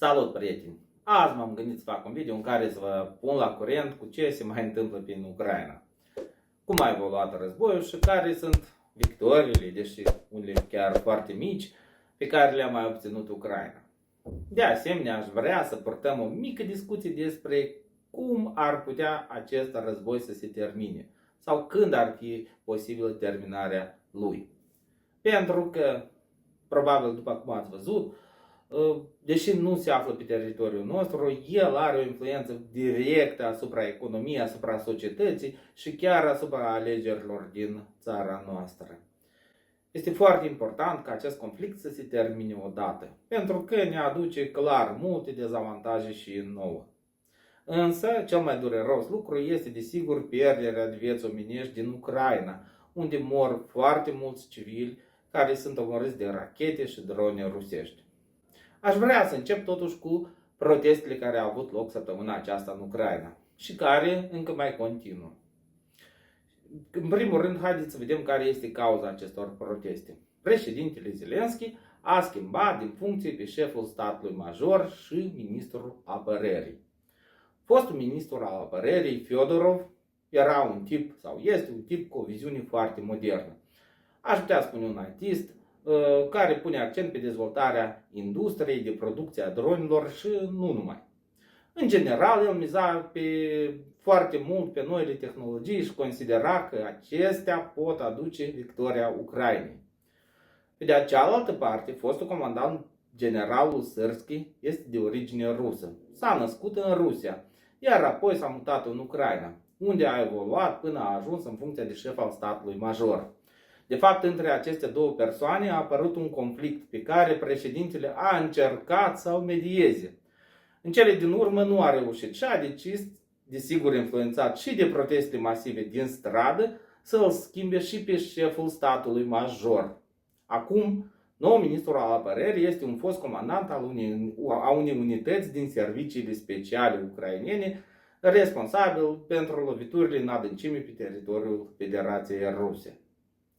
Salut, prieteni! Azi m-am gândit să fac un video în care să vă pun la curent cu ce se mai întâmplă prin Ucraina. Cum a evoluat războiul și care sunt victoriile, deși unele chiar foarte mici, pe care le-a mai obținut Ucraina. De asemenea, aș vrea să purtăm o mică discuție despre cum ar putea acest război să se termine sau când ar fi posibil terminarea lui. Pentru că, probabil, după cum ați văzut, deși nu se află pe teritoriul nostru, el are o influență directă asupra economiei, asupra societății și chiar asupra alegerilor din țara noastră. Este foarte important ca acest conflict să se termine odată, pentru că ne aduce clar multe dezavantaje și nouă. Însă, cel mai dureros lucru este desigur pierderea de vieți omenești din Ucraina, unde mor foarte mulți civili care sunt omorâți de rachete și drone rusești. Aș vrea să încep totuși cu protestele care au avut loc săptămâna aceasta în Ucraina și care încă mai continuă. În primul rând, haideți să vedem care este cauza acestor proteste. Președintele Zelensky a schimbat din funcție pe șeful statului major și ministrul apărării. Fostul ministru al apărării, Fyodorov, era un tip sau este un tip cu o viziune foarte modernă. Aș putea spune un artist care pune accent pe dezvoltarea industriei de producție a dronelor și nu numai. În general, el miza foarte mult pe noile tehnologii și considera că acestea pot aduce victoria Ucrainei. Pe de cealaltă parte, fostul comandant generalul Sârski este de origine rusă. S-a născut în Rusia, iar apoi s-a mutat în Ucraina, unde a evoluat până a ajuns în funcția de șef al statului major. De fapt, între aceste două persoane a apărut un conflict pe care președintele a încercat să-l medieze. În cele din urmă nu a reușit și a decis, desigur influențat și de proteste masive din stradă, să îl schimbe și pe șeful statului major. Acum, nou ministru al apărării este un fost comandant a unei unități din serviciile speciale ucrainene, responsabil pentru loviturile în adâncime pe teritoriul Federației Ruse.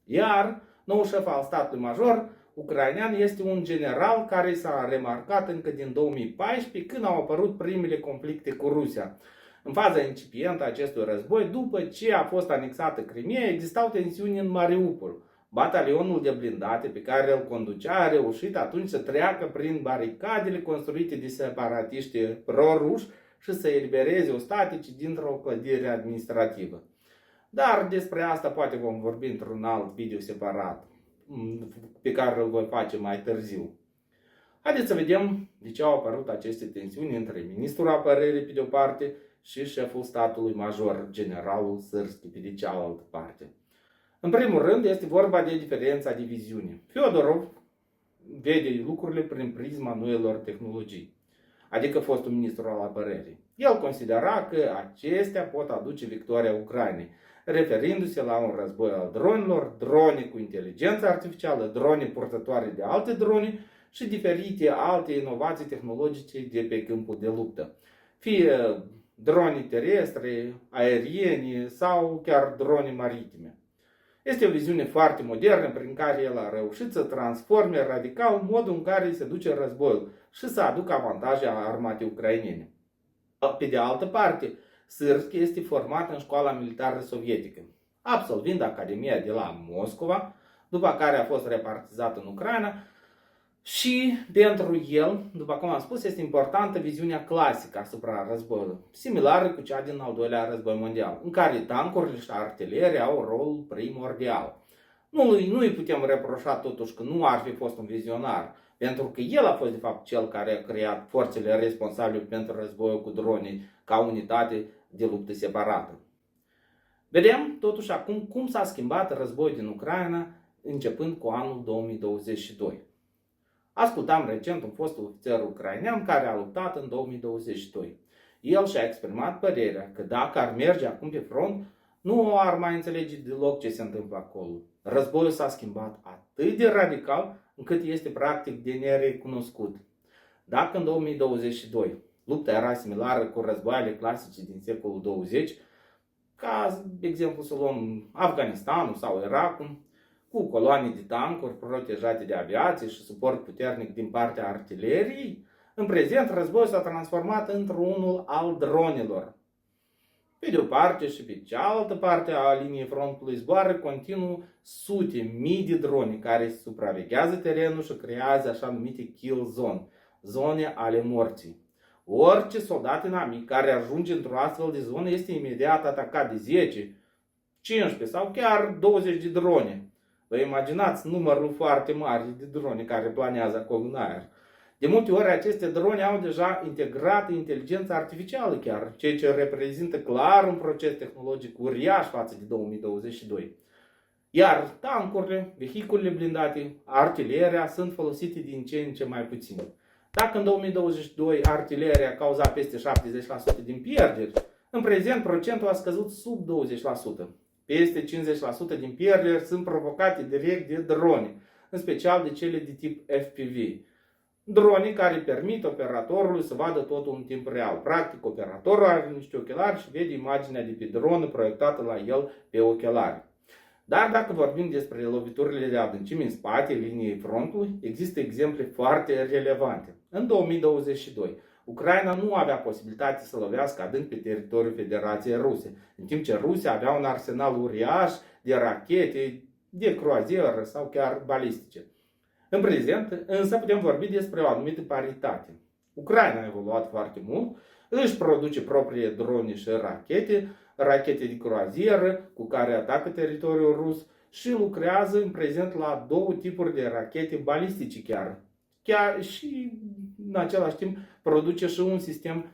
Iar nou șef al statului major ucrainean este un general care s-a remarcat încă din 2014, când au apărut primele conflicte cu Rusia. În faza incipientă a acestui război, după ce a fost anexată Crimea, existau tensiuni în Mariupol. Batalionul de blindate pe care îl conducea a reușit atunci să treacă prin baricadele construite de separatiști proruși și să elibereze ostatici dintr-o clădire administrativă. Dar despre asta poate vom vorbi într-un alt video separat, pe care îl voi face mai târziu. Haideți să vedem de ce au apărut aceste tensiuni între ministrul apărării pe de o parte și șeful statului major, generalul Sârski, pe de cealaltă parte. În primul rând este vorba de diferența de viziune. Fyodorov vede lucrurile prin prisma noilor tehnologii, adică fostul ministru al apărării. El considera că acestea pot aduce victoria Ucrainei, referindu-se la un război al dronelor, drone cu inteligență artificială, drone purtătoare de alte drone și diferite alte inovații tehnologice de pe câmpul de luptă. Fie drone terestre, aeriene sau chiar drone maritime. Este o viziune foarte modernă prin care el a reușit să transforme radical modul în care se duce războiul și să aducă avantaje armatei ucrainene. Pe de altă parte, Sârski este format în școala militară sovietică, absolvind Academia de la Moscova, după care a fost repartizat în Ucraina și pentru el, după cum am spus, este importantă viziunea clasică asupra războiului, similară cu cea din al doilea război mondial, în care tancurile și artileria au rol primordial. Nu îi putem reproșa totuși că nu ar fi fost un vizionar, pentru că el a fost de fapt cel care a creat forțele responsabile pentru războiul cu drone ca unitate de luptă separată. Vedem totuși acum cum s-a schimbat războiul din Ucraina începând cu anul 2022. Ascultam recent un fost ofițer ucrainean care a luptat în 2022. El și-a exprimat părerea că dacă ar merge acum pe front, nu ar mai înțelege deloc ce se întâmplă acolo. Războiul s-a schimbat atât de radical încât este practic de nerecunoscut. Dacă în 2022 lupta era similară cu războaiele clasice din secolul 20, ca de exemplu să luăm Afganistanul sau Irakul, cu coloane de tancuri protejate de aviație și suport puternic din partea artileriei, În prezent, războiul s-a transformat într-unul al dronelor. Pe de o parte și pe cealaltă parte a liniei frontului zboară continuu sute, mii de drone care supraveghează terenul și creează așa numite kill zone, zone ale morții. Orice soldat inamic care ajunge într-o astfel de zonă este imediat atacat de 10, 15 sau chiar 20 de drone. Vă imaginați numărul foarte mare de drone care planează acolo în aer. De multe ori aceste drone au deja integrată inteligența artificială chiar, ceea ce reprezintă clar un proces tehnologic uriaș față de 2022. Iar tancurile, vehiculele blindate, artileria sunt folosite din ce în ce mai puțin. Dacă în 2022 artileria cauza peste 70% din pierderi, în prezent procentul a scăzut sub 20%. Peste 50% din pierderi sunt provocate direct de drone, în special de cele de tip FPV. Drone care permit operatorului să vadă totul în timp real. Practic, operatorul are niște ochelari și vede imaginea de pe dronă proiectată la el pe ochelari. Dar dacă vorbim despre loviturile de adâncime în spate liniei frontului, există exemple foarte relevante. În 2022, Ucraina nu avea posibilitate să lovească adânc pe teritoriul Federației Ruse, în timp ce Rusia avea un arsenal uriaș de rachete, de croazieră sau chiar balistice. În prezent, însă, putem vorbi despre o anumită paritate. Ucraina a evoluat foarte mult, își produce proprie drone și rachete de croazieră cu care atacă teritoriul rus și lucrează în prezent la două tipuri de rachete balistice chiar și în același timp produce și un sistem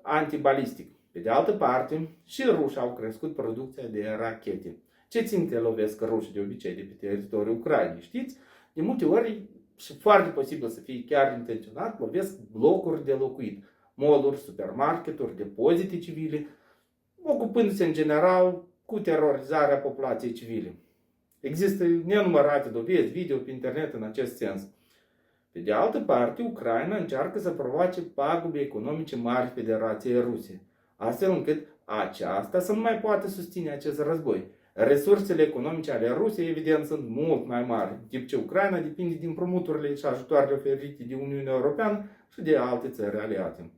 antibalistic. Pe de altă parte, și rușii au crescut producția de rachete. Ce ținte lovesc rușii de obicei de pe teritoriul Ucrainei? Știți? De multe ori, și foarte posibil să fie chiar intenționat, lovesc blocuri de locuit, mall-uri, supermarketuri, depozite civile, ocupându-se în general cu terorizarea populației civile. Există nenumărate dovezi video pe internet în acest sens. Pe de altă parte, Ucraina încearcă să provoace pagube economice mari Federației Ruse, astfel încât aceasta să nu mai poată susține acest război. Resursele economice ale Rusiei, evident, sunt mult mai mari, în timp ce Ucraina depinde din împrumuturile și ajutoarele oferite de Uniunea Europeană și de alte țări aliate.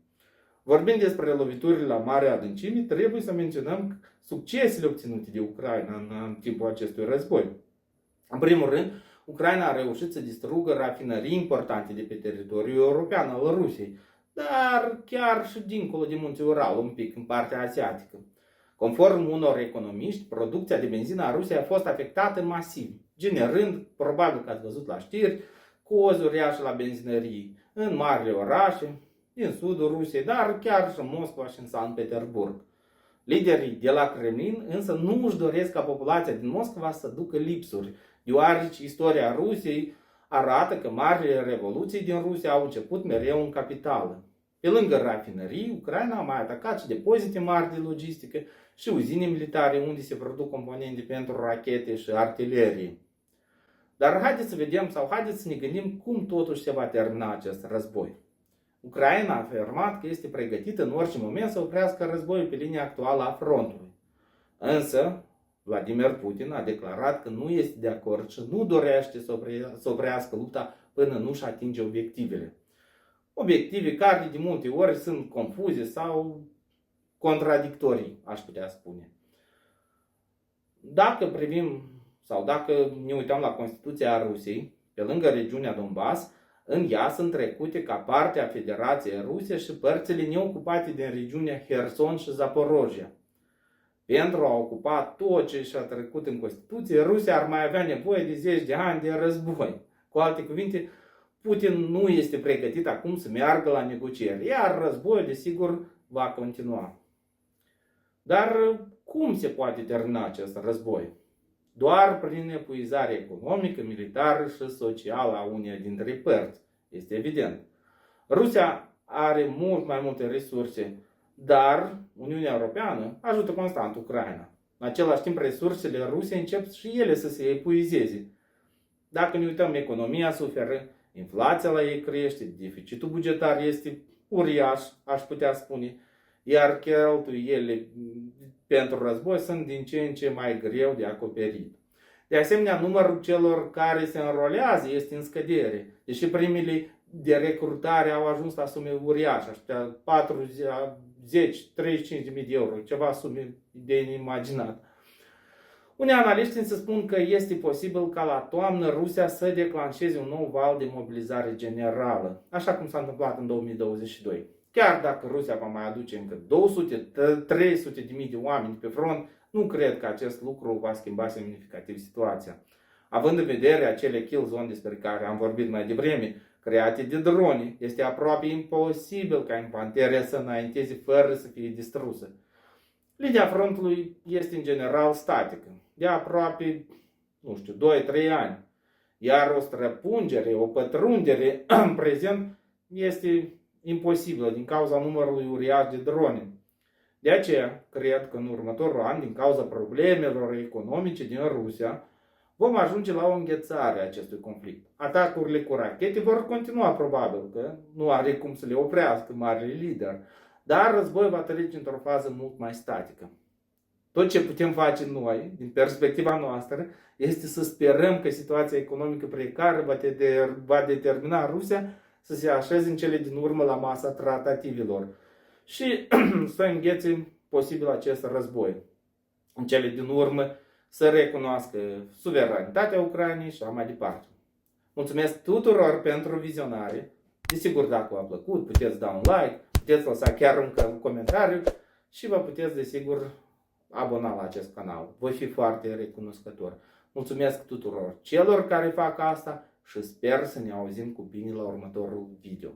Vorbind despre loviturile la mare adâncime, trebuie să menționăm succesele obținute de Ucraina în timpul acestui război. În primul rând, Ucraina a reușit să distrugă rafinării importante de pe teritoriul european al Rusiei, dar chiar și dincolo de munții Ural, un pic în partea asiatică. Conform unor economiști, producția de benzină a Rusiei a fost afectată masiv, generând, probabil că ați văzut la știri, cozi uriașe la benzinării în marile orașe din sudul Rusiei, dar chiar și în Moscova și în Sankt Petersburg. Liderii de la Kremlin însă nu își doresc ca populația din Moscova să ducă lipsuri, deoarece istoria Rusiei arată că marile revoluții din Rusia au început mereu în capitală. Pe lângă rafinării, Ucraina a mai atacat și depozite mari de logistică și uzine militare unde se produc componente pentru rachete și artilerie. Dar haideți să vedem sau haideți să ne gândim cum totuși se va termina acest război. Ucraina a afirmat că este pregătită în orice moment să oprească războiul pe linia actuală a frontului. Însă, Vladimir Putin a declarat că nu este de acord și nu dorește să oprească lupta până nu își atinge obiectivele. Obiective care de multe ori sunt confuze sau contradictorii, aș putea spune. Dacă privim sau dacă ne uităm la Constituția Rusiei, pe lângă regiunea Donbass, în ea sunt trecute ca parte a Federației Ruse și părțile neocupate din regiunea Herson și Zaporojia. Pentru a ocupa tot ce și-a trecut în Constituție, Rusia ar mai avea nevoie de 10 de ani de război. Cu alte cuvinte, Putin nu este pregătit acum să meargă la negocieri, iar războiul, desigur, va continua. Dar cum se poate termina acest război? Doar prin epuizare economică, militară și socială a uneia dintre părți. Este evident. Rusia are mult mai multe resurse, dar Uniunea Europeană ajută constant Ucraina. În același timp, resursele ruse încep și ele să se epuizeze. Dacă ne uităm, economia suferă, inflația la ei crește, deficitul bugetar este uriaș, aș putea spune, iar cheltuielile pentru război sunt din ce în ce mai greu de acoperit. De asemenea, numărul celor care se înrolează este în scădere, deși primele de recrutare au ajuns la sume uriașe, aștia 40, 35 de mii de euro, ceva sume de neimaginat. Unii analiști însă spun că este posibil ca la toamnă Rusia să declanșeze un nou val de mobilizare generală, așa cum s-a întâmplat în 2022. Chiar dacă Rusia va mai aduce încă 200-300 de mii de oameni pe front, nu cred că acest lucru va schimba semnificativ situația. Având în vedere acele kill zone despre care am vorbit mai devreme, create de drone, este aproape imposibil ca infanteria să înainteze fără să fie distrusă. Linia frontului este în general statică, de aproape, 2-3 ani, iar o străpungere, o pătrundere în prezent este imposibilă din cauza numărului uriaș de drone. De aceea, cred că în următorul an, din cauza problemelor economice din Rusia, vom ajunge la o înghețare a acestui conflict. Atacurile cu rachete vor continua probabil, că nu are cum să le oprească marele lider, dar războiul va trece într-o fază mult mai statică. Tot ce putem face noi, din perspectiva noastră, este să sperăm că situația economică precară va determina Rusia să se așeze în cele din urmă la masa tratativelor și să înghețe posibil acest război. În cele din urmă să recunoască suveranitatea Ucrainei și așa mai departe. Mulțumesc tuturor pentru vizionare. Desigur, dacă v-a plăcut, puteți da un like, puteți lăsa chiar încă un comentariu și vă puteți, desigur, abona la acest canal. Voi fi foarte recunoscător. Mulțumesc tuturor celor care fac asta și sper să ne auzim cu bine la următorul video.